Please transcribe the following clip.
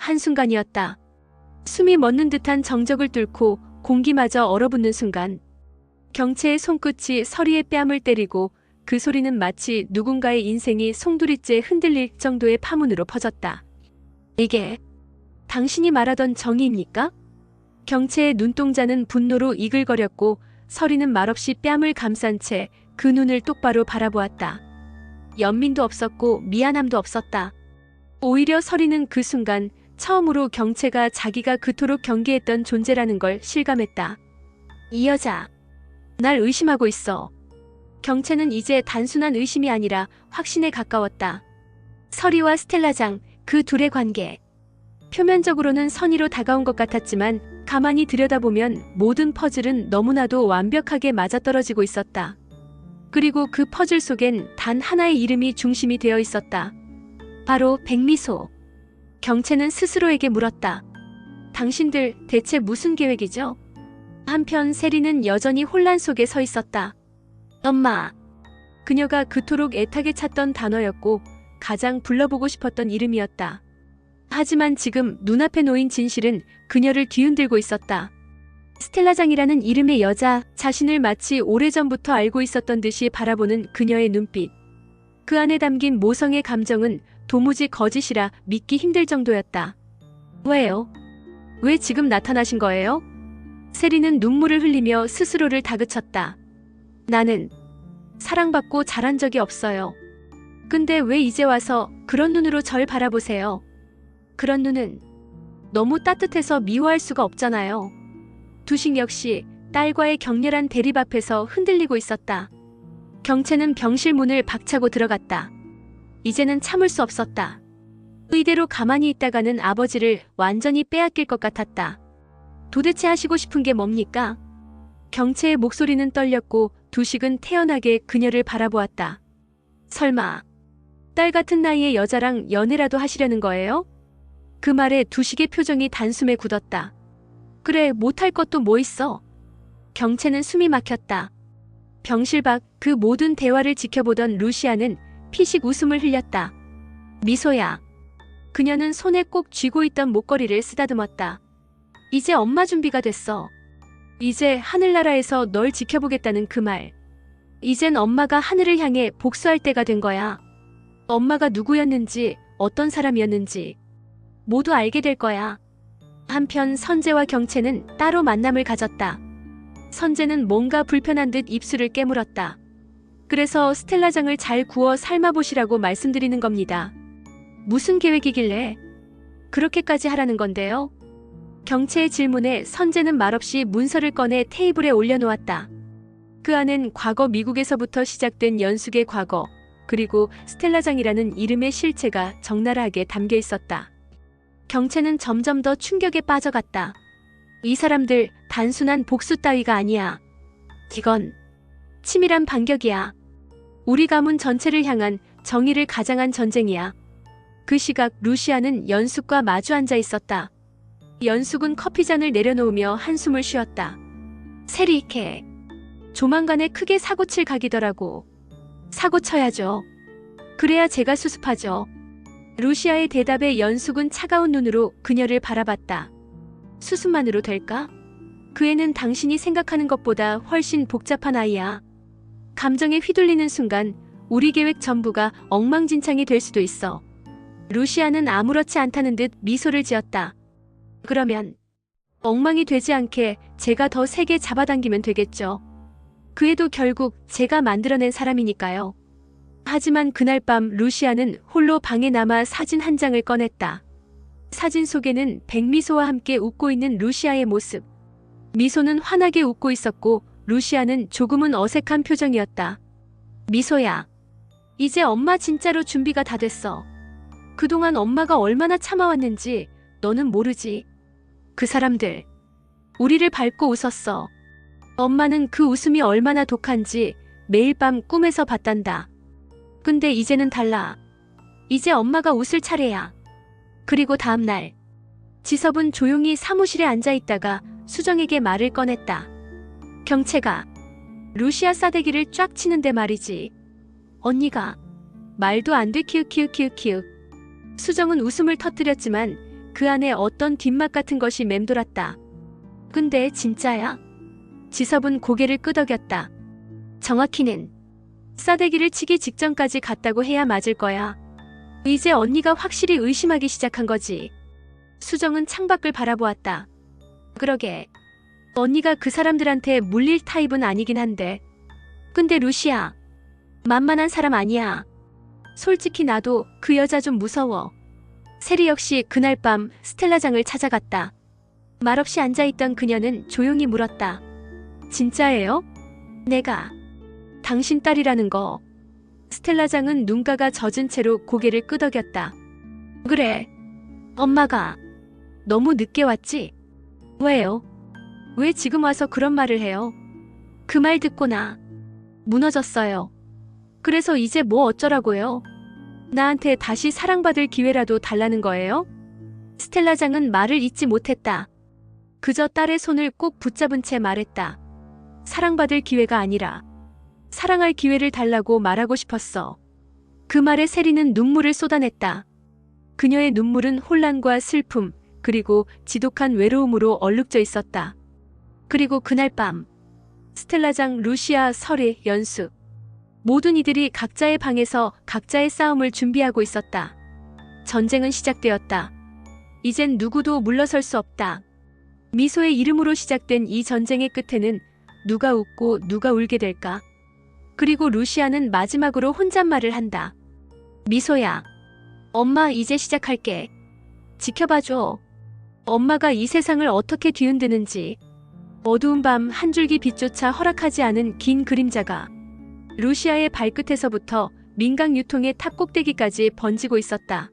한순간이었다. 숨이 멎는 듯한 정적을 뚫고 공기마저 얼어붙는 순간 경채의 손끝이 서리의 뺨을 때리고 그 소리는 마치 누군가의 인생이 송두리째 흔들릴 정도의 파문으로 퍼졌다. 이게 당신이 말하던 정의입니까? 경채의 눈동자는 분노로 이글거렸고 서리는 말없이 뺨을 감싼 채 그 눈을 똑바로 바라보았다. 연민도 없었고 미안함도 없었다. 오히려 서리는 그 순간 처음으로 경채가 자기가 그토록 경계했던 존재라는 걸 실감했다. 이 여자, 날 의심하고 있어. 경채는 이제 단순한 의심이 아니라 확신에 가까웠다. 서리와 스텔라장, 그 둘의 관계. 표면적으로는 선의로 다가온 것 같았지만 가만히 들여다보면 모든 퍼즐은 너무나도 완벽하게 맞아떨어지고 있었다. 그리고 그 퍼즐 속엔 단 하나의 이름이 중심이 되어 있었다. 바로 백미소. 경채는 스스로에게 물었다. 당신들 대체 무슨 계획이죠? 한편 세리는 여전히 혼란 속에 서 있었다. 엄마. 그녀가 그토록 애타게 찾던 단어였고 가장 불러보고 싶었던 이름이었다. 하지만 지금 눈앞에 놓인 진실은 그녀를 뒤흔들고 있었다. 스텔라장이라는 이름의 여자, 자신을 마치 오래전부터 알고 있었던 듯이 바라보는 그녀의 눈빛. 그 안에 담긴 모성의 감정은 도무지 거짓이라 믿기 힘들 정도였다. 왜요? 왜 지금 나타나신 거예요? 세리는 눈물을 흘리며 스스로를 다그쳤다. 나는 사랑받고 자란 적이 없어요. 근데 왜 이제 와서 그런 눈으로 절 바라보세요? 그런 눈은 너무 따뜻해서 미워할 수가 없잖아요. 두식 역시 딸과의 격렬한 대립 앞에서 흔들리고 있었다. 경채는 병실 문을 박차고 들어갔다. 이제는 참을 수 없었다. 이대로 가만히 있다가는 아버지를 완전히 빼앗길 것 같았다. 도대체 하시고 싶은 게 뭡니까? 경채의 목소리는 떨렸고 두식은 태연하게 그녀를 바라보았다. 설마 딸 같은 나이의 여자랑 연애라도 하시려는 거예요? 그 말에 두식의 표정이 단숨에 굳었다. 그래, 못할 것도 뭐 있어? 경채는 숨이 막혔다. 병실 밖 그 모든 대화를 지켜보던 루시아는 피식 웃음을 흘렸다. 미소야. 그녀는 손에 꼭 쥐고 있던 목걸이를 쓰다듬었다. 이제 엄마 준비가 됐어. 이제 하늘나라에서 널 지켜보겠다는 그 말. 이젠 엄마가 하늘을 향해 복수할 때가 된 거야. 엄마가 누구였는지, 어떤 사람이었는지 모두 알게 될 거야. 한편 선재와 경채는 따로 만남을 가졌다. 선재는 뭔가 불편한 듯 입술을 깨물었다. 그래서 스텔라장을 잘 구워 삶아보시라고 말씀드리는 겁니다. 무슨 계획이길래 그렇게까지 하라는 건데요? 경채의 질문에 선재는 말없이 문서를 꺼내 테이블에 올려놓았다. 그 안엔 과거 미국에서부터 시작된 연숙의 과거, 그리고 스텔라장이라는 이름의 실체가 적나라하게 담겨 있었다. 경채는 점점 더 충격에 빠져갔다. 이 사람들 단순한 복수 따위가 아니야. 이건 치밀한 반격이야. 우리 가문 전체를 향한 정의를 가장한 전쟁이야. 그 시각 루시아는 연숙과 마주 앉아 있었다. 연숙은 커피잔을 내려놓으며 한숨을 쉬었다. 세리케. 조만간에 크게 사고칠 각이더라고. 사고 쳐야죠. 그래야 제가 수습하죠. 루시아의 대답에 연숙은 차가운 눈으로 그녀를 바라봤다. 수습만으로 될까? 그 애는 당신이 생각하는 것보다 훨씬 복잡한 아이야. 감정에 휘둘리는 순간 우리 계획 전부가 엉망진창이 될 수도 있어. 루시아는 아무렇지 않다는 듯 미소를 지었다. 그러면 엉망이 되지 않게 제가 더 세게 잡아당기면 되겠죠. 그 애도 결국 제가 만들어낸 사람이니까요. 하지만 그날 밤 루시아는 홀로 방에 남아 사진 한 장을 꺼냈다. 사진 속에는 백미소와 함께 웃고 있는 루시아의 모습. 미소는 환하게 웃고 있었고 루시아는 조금은 어색한 표정이었다. 미소야. 이제 엄마 진짜로 준비가 다 됐어. 그동안 엄마가 얼마나 참아왔는지 너는 모르지. 그 사람들 우리를 밟고 웃었어. 엄마는 그 웃음이 얼마나 독한지 매일 밤 꿈에서 봤단다. 근데 이제는 달라. 이제 엄마가 웃을 차례야. 그리고 다음날 지섭은 조용히 사무실에 앉아있다가 수정에게 말을 꺼냈다. 경채가 루시아 싸대기를 쫙 치는데 말이지. 언니가 말도 안 돼 키읔키읔키읔키읔. 수정은 웃음을 터뜨렸지만 그 안에 어떤 뒷맛 같은 것이 맴돌았다. 근데 진짜야? 지섭은 고개를 끄덕였다. 정확히는 싸대기를 치기 직전까지 갔다고 해야 맞을 거야. 이제 언니가 확실히 의심하기 시작한 거지. 수정은 창밖을 바라보았다. 그러게. 언니가 그 사람들한테 물릴 타입은 아니긴 한데. 근데 루시아, 만만한 사람 아니야. 솔직히 나도 그 여자 좀 무서워. 세리 역시 그날 밤 스텔라장을 찾아갔다. 말없이 앉아있던 그녀는 조용히 물었다. 진짜예요? 내가 당신 딸이라는 거. 스텔라장은 눈가가 젖은 채로 고개를 끄덕였다. 그래. 엄마가 너무 늦게 왔지? 왜요? 왜 지금 와서 그런 말을 해요? 그 말 듣고 나 무너졌어요. 그래서 이제 뭐 어쩌라고요? 나한테 다시 사랑받을 기회라도 달라는 거예요? 스텔라장은 말을 잇지 못했다. 그저 딸의 손을 꼭 붙잡은 채 말했다. 사랑받을 기회가 아니라 사랑할 기회를 달라고 말하고 싶었어. 그 말에 세리는 눈물을 쏟아냈다. 그녀의 눈물은 혼란과 슬픔, 그리고 지독한 외로움으로 얼룩져 있었다. 그리고 그날 밤, 스텔라장, 루시아, 설이, 연수, 모든 이들이 각자의 방에서 각자의 싸움을 준비하고 있었다. 전쟁은 시작되었다. 이젠 누구도 물러설 수 없다. 미소의 이름으로 시작된 이 전쟁의 끝에는 누가 웃고 누가 울게 될까? 그리고 루시아는 마지막으로 혼잣말을 한다. 미소야, 엄마 이제 시작할게. 지켜봐줘. 엄마가 이 세상을 어떻게 뒤흔드는지. 어두운 밤 한 줄기 빛조차 허락하지 않은 긴 그림자가 루시아의 발끝에서부터 민각 유통의 탑 꼭대기까지 번지고 있었다.